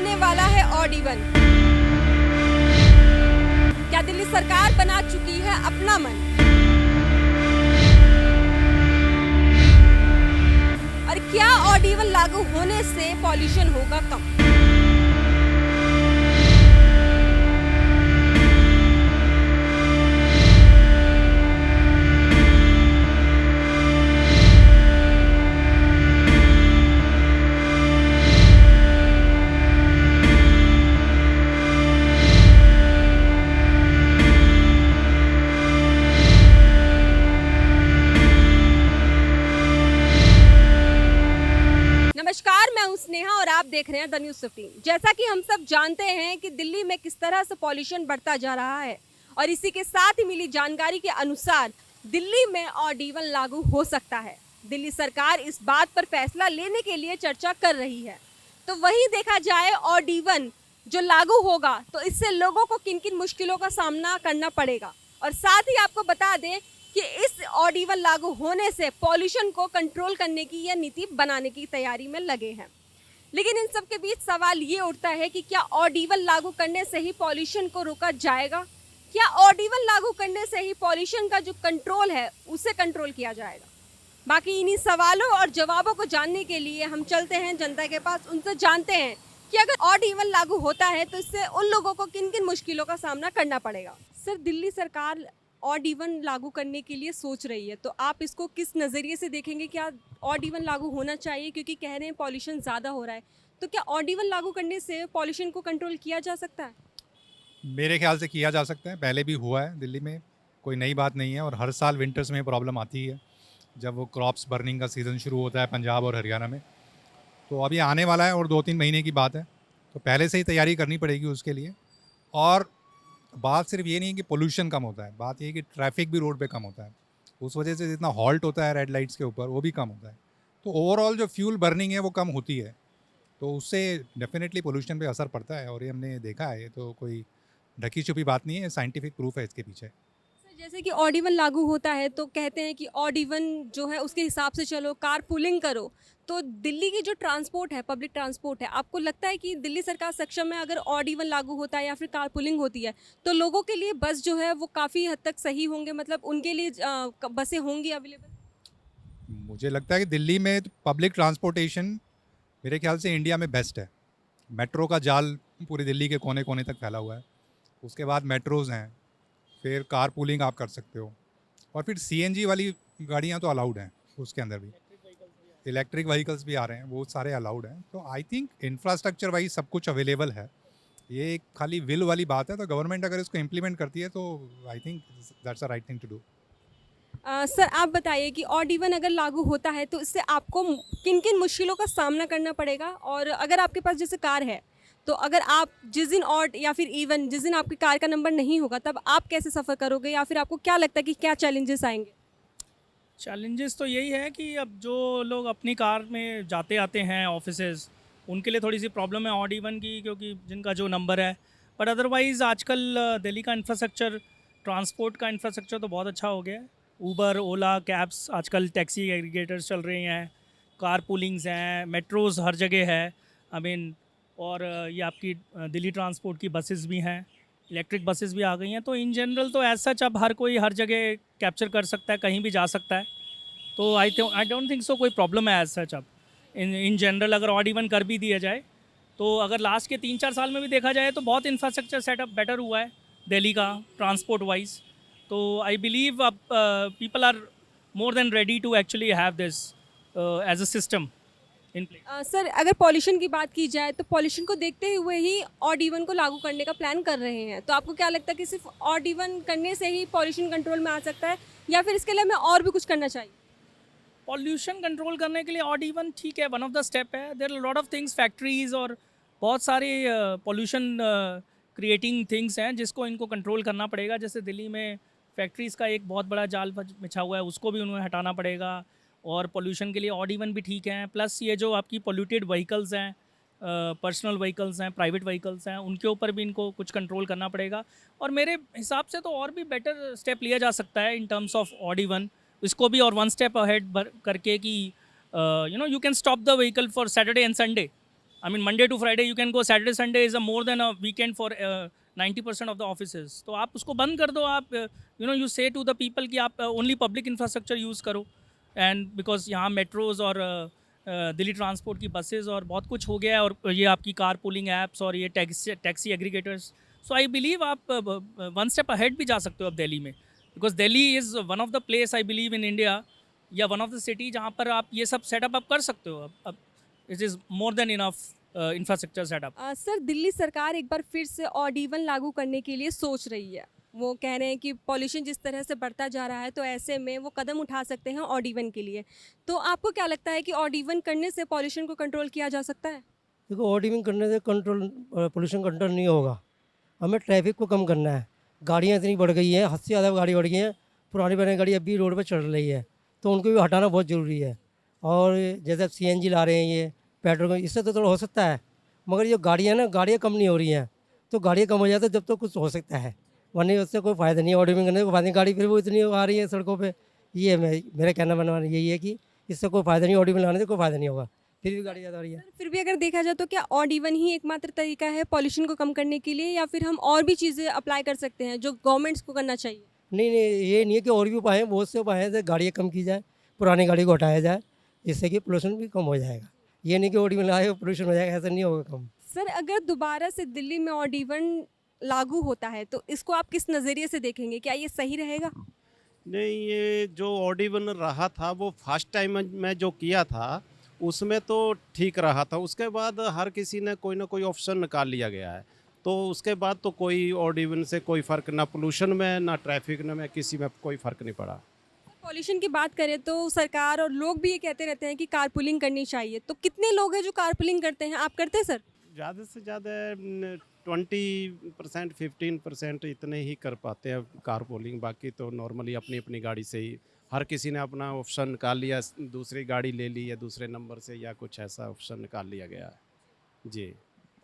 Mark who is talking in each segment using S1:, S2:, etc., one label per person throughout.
S1: होने वाला है ऑड इवन। क्या दिल्ली सरकार बना चुकी है अपना मन? और क्या ऑड इवन लागू होने से पॉल्यूशन होगा कम? नमस्कार, मैं हूं स्नेहा और आप देख रहे हैं द न्यूज़ 15। जैसा कि हम सब जानते हैं कि दिल्ली में किस तरह से पॉल्यूशन बढ़ता जा रहा है और इसी के साथ ही मिली जानकारी के अनुसार दिल्ली में ऑड इवन लागू हो सकता है। दिल्ली सरकार इस बात पर फैसला लेने के लिए चर्चा कर रही है। तो वही देखा जाए ऑड इवन जो लागू होगा तो इससे लोगों को किन किन मुश्किलों का सामना करना पड़ेगा, और साथ ही आपको बता दें कि इस ऑड इवन लागू होने से पॉल्यूशन को कंट्रोल करने की यह नीति बनाने की तैयारी में लगे हैं। लेकिन इन सब के बीच सवाल ये उठता है कि क्या ऑड इवन लागू करने से ही पॉल्यूशन को रोका जाएगा? क्या ऑड इवन लागू करने से ही पॉल्यूशन का जो कंट्रोल है उसे कंट्रोल किया जाएगा? बाकी इन्हीं सवालों और जवाबों को जानने के लिए हम चलते हैं जनता के पास, उनसे जानते हैं कि अगर ऑड इवन लागू होता है तो इससे उन लोगों को किन किन मुश्किलों का सामना करना पड़ेगा। सर, दिल्ली सरकार ऑड इवन लागू करने के लिए सोच रही है, तो आप इसको किस नज़रिए से देखेंगे? क्या ऑड इवन लागू होना चाहिए? क्योंकि कह रहे हैं पॉल्यूशन ज़्यादा हो रहा है, तो क्या ऑड इवन लागू करने से पॉल्यूशन को कंट्रोल किया जा सकता है?
S2: मेरे ख्याल से किया जा सकता है। पहले भी हुआ है दिल्ली में, कोई नई बात नहीं है। और हर साल विंटर्स में प्रॉब्लम आती है जब वो क्रॉप्स बर्निंग का सीज़न शुरू होता है पंजाब और हरियाणा में। तो अभी आने वाला है और 2-3 महीने की बात है, तो पहले से ही तैयारी करनी पड़ेगी उसके लिए। और बात सिर्फ ये नहीं है कि पोल्यूशन कम होता है, बात ये है कि ट्रैफिक भी रोड पे कम होता है। उस वजह से जितना हॉल्ट होता है रेड लाइट्स के ऊपर वो भी कम होता है। तो ओवरऑल जो फ्यूल बर्निंग है वो कम होती है, तो उससे डेफिनेटली पोल्यूशन पे असर पड़ता है। और ये हमने देखा है, ये तो कोई ढकी छुपी बात नहीं है, साइंटिफिक प्रूफ है इसके पीछे।
S1: सर, जैसे कि ऑड इवन लागू होता है तो कहते हैं कि ऑड इवन जो है उसके हिसाब से चलो, कार पूलिंग करो। तो दिल्ली की जो ट्रांसपोर्ट है, पब्लिक ट्रांसपोर्ट है, आपको लगता है कि दिल्ली सरकार सक्षम है? अगर ऑड इवन लागू होता है या फिर कार पूलिंग होती है तो लोगों के लिए बस जो है वो काफ़ी हद तक सही होंगे, मतलब उनके लिए बसें होंगी अवेलेबल?
S2: मुझे लगता है कि दिल्ली में पब्लिक ट्रांसपोर्टेशन मेरे ख्याल से इंडिया में बेस्ट है। मेट्रो का जाल पूरी दिल्ली के कोने कोने तक फैला हुआ है। उसके बाद मेट्रोज़ हैं, फिर कार पूलिंग आप कर सकते हो, और फिर सीएनजी वाली गाड़ियाँ तो अलाउड हैं उसके अंदर भी। इलेक्ट्रिक व्हीकल्स भी आ रहे हैं, वो सारे अलाउड हैं। तो आई थिंक इंफ्रास्ट्रक्चर वाइज सब कुछ अवेलेबल है। ये एक खाली विल वाली बात है, तो गवर्नमेंट अगर इसको इम्प्लीमेंट करती है तो I think that's a right thing to do.
S1: Sir, आप बताइए कि ऑड इवन अगर लागू होता है तो इससे आपको किन किन मुश्किलों का सामना करना पड़ेगा? और अगर आपके पास जैसे कार है तो अगर आप जिस दिन ऑड या फिर इवन जिस दिन आपकी कार का नंबर नहीं होगा तब आप कैसे सफ़र करोगे, या फिर आपको क्या लगता है कि क्या चैलेंजेस आएंगे?
S3: चैलेंजेस तो यही है कि अब जो लोग अपनी कार में जाते आते हैं ऑफिसेज, उनके लिए थोड़ी सी प्रॉब्लम है ऑड इवन की, क्योंकि जिनका जो नंबर है। बट अदरवाइज़ आजकल दिल्ली का इंफ्रास्ट्रक्चर, ट्रांसपोर्ट का इंफ्रास्ट्रक्चर तो बहुत अच्छा हो गया है। ऊबर, ओला, कैब्स, आजकल टैक्सी एग्रीगेटर्स चल रहे हैं, कार पूलिंग्स हैं, मेट्रोज़ हर जगह है। आई मीन, और ये आपकी दिल्ली ट्रांसपोर्ट की बसेस भी हैं, इलेक्ट्रिक बसेस भी आ गई हैं। तो इन जनरल तो एज सच अब हर कोई हर जगह कैप्चर कर सकता है, कहीं भी जा सकता है। तो आई डोंट थिंक सो कोई प्रॉब्लम है एज सच। अब इन जनरल अगर ऑड इवन कर भी दिया जाए तो अगर लास्ट के 3-4 साल में भी देखा जाए तो बहुत इंफ्रास्ट्रक्चर सेटअप बेटर हुआ है दिल्ली का ट्रांसपोर्ट वाइज। तो आई बिलीव अब people are more than ready to actually have this as a system in place.
S1: Sir, अगर पॉल्यूशन की बात की जाए तो पॉल्यूशन को देखते हुए ही ऑड इवन को लागू करने का प्लान कर रहे हैं, तो आपको क्या लगता है कि सिर्फ ऑड इवन करने से ही पॉल्यूशन कंट्रोल में आ सकता है, या फिर इसके लिए हमें और भी कुछ करना चाहिए?
S3: पॉल्यूशन कंट्रोल करने के लिए ऑड इवन ठीक है, वन ऑफ द स्टेप है। There are lot of things, factories और बहुत सारे पॉल्यूशन क्रिएटिंग थिंग्स हैं जिसको इनको कंट्रोल करना पड़ेगा। जैसे दिल्ली में फैक्ट्रीज़ का एक बहुत बड़ा जाल बिछा हुआ है, उसको भी उन्हें हटाना पड़ेगा। और पॉल्यूशन के लिए ऑड इवन भी ठीक है। प्लस ये जो आपकी पोल्यूटेड व्हीकल्स हैं, पर्सनल व्हीकल्स हैं, प्राइवेट व्हीकल्स हैं, उनके ऊपर भी इनको कुछ कंट्रोल करना पड़ेगा। और मेरे हिसाब से तो और भी बेटर स्टेप लिया जा सकता है in terms of odd even. इसको भी और वन स्टेप अहेड करके कि you can stop the vehicle for Saturday and Sunday. I mean Monday to Friday you can go, Saturday Sunday is a more than a weekend for 90% of the offices. तो आप उसको बंद कर दो, आप you say to the people कि आप only public infrastructure use करो, and because यहाँ मेट्रोज और दिल्ली ट्रांसपोर्ट की बसेस और बहुत कुछ हो गया है, और ये आपकी कार पुलिंग ऐप्स और ये taxi aggregators, so I believe आप वन स्टेप अहेड भी जा सकते हो अब दिल्ली में, because Delhi is one of the place I believe in India, या वन ऑफ द सिटी जहाँ पर आप ये सब सेटअप आप कर सकते हो. अब it is more than enough infrastructure setup.
S1: Sir, Delhi सरकार एक बार फिर से ऑड इवन लागू करने के लिए सोच रही है. वो कह रहे हैं कि पॉल्यूशन जिस तरह से बढ़ता जा रहा है तो ऐसे में वो कदम उठा सकते हैं ऑड इवन के लिए. तो आपको क्या लगता है कि ऑड इवन करने से पॉल्यूशन को कंट्रोल किया जा सकता है?
S4: देखो, ऑड इवन करने से पोल्यूशन कंट्रोल नहीं होगा. हमें ट्रैफिक को कम करना है. गाड़ियाँ इतनी बढ़ गई हैं, हद से ज़्यादा गाड़ी बढ़ गई हैं. पुरानी पुरानी गाड़ी अभी रोड पर चल रही है, तो उनको भी हटाना बहुत ज़रूरी है. और जैसे अब CNG ला रहे हैं, ये पेट्रोल, इससे तो थोड़ा हो सकता है. मगर जो गाड़ियाँ ना, गाड़ियाँ कम नहीं हो रही हैं. तो गाड़ियाँ कम हो जाए तो जब तो कुछ हो सकता है, वरना उससे कोई फ़ायदा नहीं है. ऑड इवन करने को फ़ायदा नहीं. गाड़ी फिर वो इतनी आ रही है सड़कों पे. ये मेरा कहना बनवाना यही है कि इससे कोई फ़ायदा नहीं. ऑड इवन लाने से कोई फ़ायदा नहीं होगा, फिर भी गाड़ी ज़्यादा आ रही है.
S1: सर, फिर भी अगर देखा जाए तो क्या ऑड इवन ही एकमात्र तरीका है पॉल्यूशन को कम करने के लिए, या फिर हम और भी चीज़ें अप्लाई कर सकते हैं जो गवर्नमेंट्स को करना चाहिए?
S4: नहीं, ये नहीं है कि और भी उपाय हैं, बहुत से उपाय हैं. जैसे गाड़ियाँ कम की जाए, पुरानी गाड़ी को हटाया जाए, जिससे कि पोल्यूशन भी कम हो जाएगा. ये नहीं कि ऑड इवन लाए पोल्यूशन हो जाएगा, ऐसा नहीं होगा कम.
S1: सर, अगर दोबारा से दिल्ली में ऑड इवन लागू होता है तो इसको आप किस नज़रिए से देखेंगे? क्या ये सही रहेगा?
S5: नहीं, ये जो ऑड इवन रहा था वो फर्स्ट टाइम में जो किया था उसमें तो ठीक रहा था. उसके बाद हर किसी ने कोई ना कोई ऑप्शन निकाल लिया गया है, तो उसके बाद तो कोई ऑड इवन से कोई फ़र्क ना पोल्यूशन में ना ट्रैफिक में किसी में कोई फ़र्क नहीं पड़ा.
S1: पॉल्यूशन की बात करें तो सरकार और लोग भी ये कहते रहते हैं कि कारपूलिंग करनी चाहिए. तो कितने लोग हैं जो कारपूलिंग करते हैं? आप करते हैं सर?
S5: ज़्यादा से ज़्यादा 20% 15% इतने ही कर पाते हैं कार पोलिंग. बाकी तो नॉर्मली अपनी अपनी गाड़ी से ही हर किसी ने अपना ऑप्शन निकाल लिया, दूसरी गाड़ी ले ली या दूसरे नंबर से या कुछ ऐसा ऑप्शन निकाल लिया गया है जी.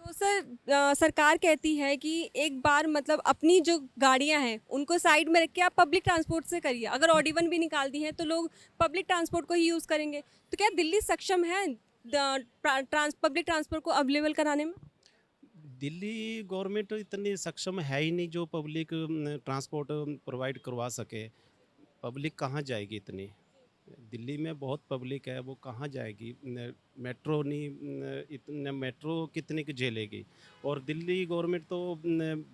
S1: तो सर, सरकार कहती है कि एक बार मतलब अपनी जो गाड़ियां हैं उनको साइड में रख के आप पब्लिक ट्रांसपोर्ट से करिए. अगर ऑड इवन भी निकाल दी है तो लोग पब्लिक ट्रांसपोर्ट को ही यूज़ करेंगे. तो क्या दिल्ली सक्षम है पब्लिक ट्रांसपोर्ट को अवेलेबल कराने में?
S5: दिल्ली गवर्नमेंट इतनी सक्षम है ही नहीं जो पब्लिक ट्रांसपोर्ट प्रोवाइड करवा सके. पब्लिक कहाँ जाएगी इतनी? दिल्ली में बहुत पब्लिक है, वो कहाँ जाएगी? मेट्रो नहीं, इतने मेट्रो कितने की झेलेगी? और दिल्ली गवर्नमेंट तो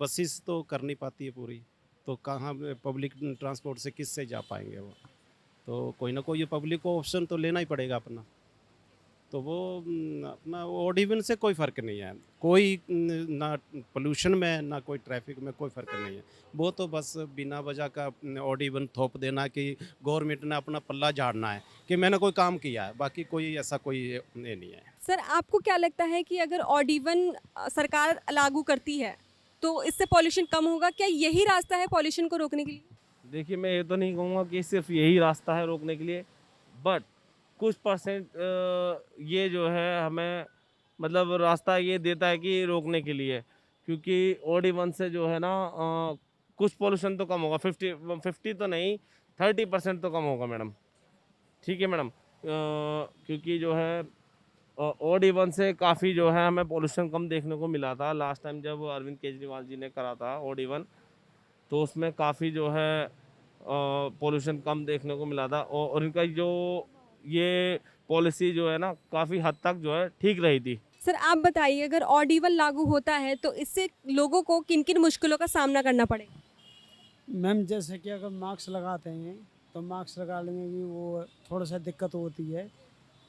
S5: बसेस तो कर नहीं पाती है पूरी, तो कहाँ पब्लिक ट्रांसपोर्ट से किससे जा पाएंगे वो? तो कोई ना कोई पब्लिक को ऑप्शन तो लेना ही पड़ेगा अपना. तो वो अपना ऑड इवन से कोई फ़र्क नहीं है. कोई ना पोल्यूशन में ना कोई ट्रैफिक में कोई फ़र्क नहीं है. वो तो बस बिना वजह का ऑड इवन थोप देना कि गवर्नमेंट ने अपना पल्ला झाड़ना है कि मैंने कोई काम किया है. बाकी कोई ऐसा कोई ये नहीं है.
S1: सर, आपको क्या लगता है कि अगर ऑड इवन सरकार लागू करती है तो इससे पॉल्यूशन कम होगा? क्या यही रास्ता है पॉल्यूशन को रोकने के लिए?
S6: देखिए, मैं ये तो नहीं कहूँगा कि सिर्फ यही रास्ता है रोकने के लिए, बट कुछ परसेंट ये जो है हमें मतलब रास्ता ये देता है कि रोकने के लिए, क्योंकि ऑड इवन से जो है ना कुछ पोल्यूशन तो कम होगा. 50 तो नहीं, 30% तो कम होगा मैडम. ठीक है मैडम, क्योंकि जो है ऑड इवन से काफ़ी जो है हमें पोल्यूशन कम देखने को मिला था. लास्ट टाइम जब अरविंद केजरीवाल जी ने करा था ऑड इवन, तो उसमें काफ़ी जो है पोल्यूशन कम देखने को मिला था. और इनका जो ये पॉलिसी जो है ना काफ़ी हद तक जो है ठीक रही थी.
S1: सर, आप बताइए, अगर ऑड इवन लागू होता है तो इससे लोगों को किन किन मुश्किलों का सामना करना पड़ेगा?
S7: मैम, जैसे कि अगर मास्क लगाते हैं तो मास्क लगाने में भी वो थोड़ा सा दिक्कत होती है.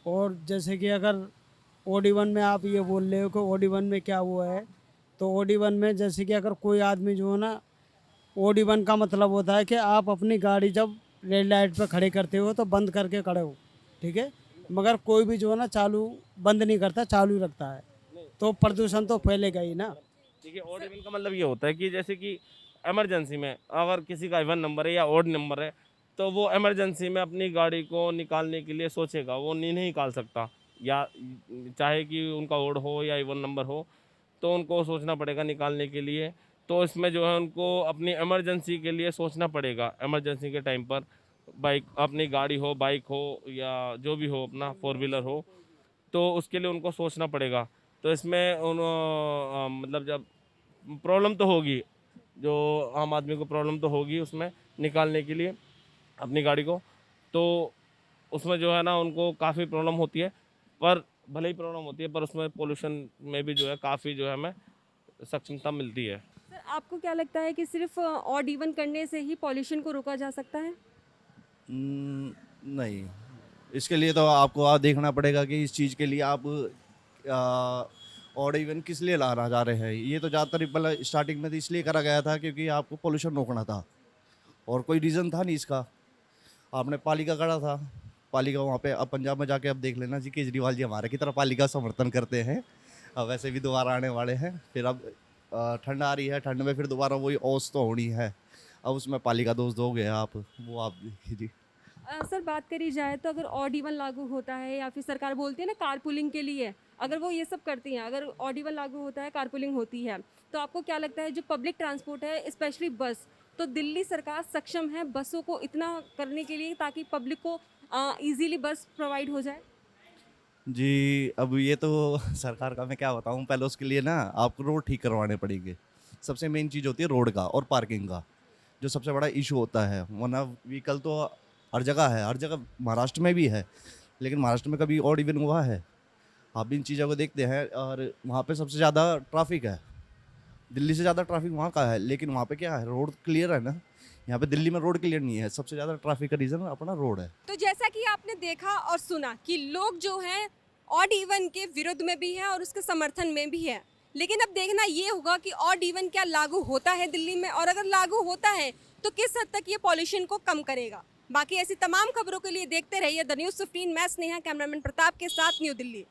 S7: और जैसे कि अगर ऑड इवन में आप ये बोल रहे हो कि ऑड इवन में क्या हुआ है, तो ऑड इवन में जैसे कि अगर कोई आदमी जो है ना, ऑड इवन का मतलब होता है कि आप अपनी गाड़ी जब रेड लाइट पर खड़े करते हो तो बंद करके खड़े हो, ठीक है, मगर कोई भी जो है ना चालू बंद नहीं करता, चालू ही रखता है, तो प्रदूषण तो फैलेगा ही ना.
S6: ठीक है, ऑड इवन का मतलब ये होता है कि जैसे कि इमरजेंसी में अगर किसी का इवन नंबर है या ऑड नंबर है, तो वो इमरजेंसी में अपनी गाड़ी को निकालने के लिए सोचेगा, वो नहीं निकाल सकता. या चाहे कि उनका ऑड हो या इवन नंबर हो, तो उनको सोचना पड़ेगा निकालने के लिए. तो इसमें जो है उनको अपनी इमरजेंसी के लिए सोचना पड़ेगा. इमरजेंसी के टाइम पर बाइक, अपनी गाड़ी हो, बाइक हो या जो भी हो, अपना 4 व्हीलर हो, तो उसके लिए उनको सोचना पड़ेगा. तो इसमें मतलब जब प्रॉब्लम तो होगी, जो आम आदमी को प्रॉब्लम तो होगी उसमें निकालने के लिए अपनी गाड़ी को, तो उसमें जो है ना उनको काफ़ी प्रॉब्लम होती है। पर भले ही प्रॉब्लम होती है पर उसमें पोल्यूशन में भी जो है काफ़ी जो है हमें सक्षमता मिलती है।
S1: सर आपको क्या लगता है कि सिर्फ ऑड इवन करने से ही पॉल्यूशन को रोका जा सकता है?
S8: नहीं, इसके लिए तो आपको देखना पड़ेगा कि इस चीज़ के लिए आप ऑड इवन किस लिए लाना चाह रहे हैं। ये तो ज़्यादातर पहले स्टार्टिंग में तो इसलिए करा गया था क्योंकि आपको पोल्यूशन रोकना था और कोई रीज़न था नहीं इसका। आपने पालिका करा था, पालिका वहाँ पे, अब पंजाब में जाके अब देख लेना जी, केजरीवाल जी हमारे की तरह पालिका समर्थन करते हैं। अब वैसे भी दोबारा आने वाले हैं, फिर अब ठंड आ रही है, ठंड में फिर दोबारा वही ओस तो होनी है। अब उसमें पालिका दोष दोगे आप, वो आप देखिए जी।
S1: सर बात करी जाए तो अगर ऑड इवन लागू होता है या फिर सरकार बोलती है ना कारपूलिंग के लिए, अगर वो ये सब करती हैं, अगर ऑड इवन लागू होता है, कारपूलिंग होती है, तो आपको क्या लगता है जो पब्लिक ट्रांसपोर्ट है स्पेशली बस, तो दिल्ली सरकार सक्षम है बसों को इतना करने के लिए ताकि पब्लिक को इजीली बस प्रोवाइड हो जाए?
S8: जी, अब ये तो सरकार का मैं क्या बताऊँ, पहले उसके लिए ना आपको रोड ठीक करवाने पड़ेंगे। सबसे मेन चीज़ होती है रोड का और पार्किंग का, जो सबसे बड़ा इशू होता है। वरना व्हीकल तो हर जगह है, हर जगह महाराष्ट्र में भी है, लेकिन महाराष्ट्र में कभी ऑड इवन हुआ है? आप इन चीज़ों को देखते हैं और वहाँ पे सबसे ज़्यादा ट्रैफिक है, दिल्ली से ज़्यादा ट्रैफिक वहाँ का है, लेकिन वहाँ पे क्या है, रोड क्लियर है ना। यहाँ पे दिल्ली में रोड क्लियर नहीं है, सबसे ज़्यादा ट्रैफिक का रीज़न अपना रोड है।
S1: तो जैसा कि आपने देखा और सुना कि लोग जो हैं ऑड इवन के विरुद्ध में भी हैं और उसके समर्थन में भी हैं, लेकिन अब देखना ये होगा कि ऑड इवन क्या लागू होता है दिल्ली में, और अगर लागू होता है तो किस हद तक ये पॉल्यूशन को कम करेगा। बाकी ऐसी तमाम खबरों के लिए देखते रहिए द न्यूज़ 15। मैं स्नेहा, कैमरामैन प्रताप के साथ, न्यू दिल्ली।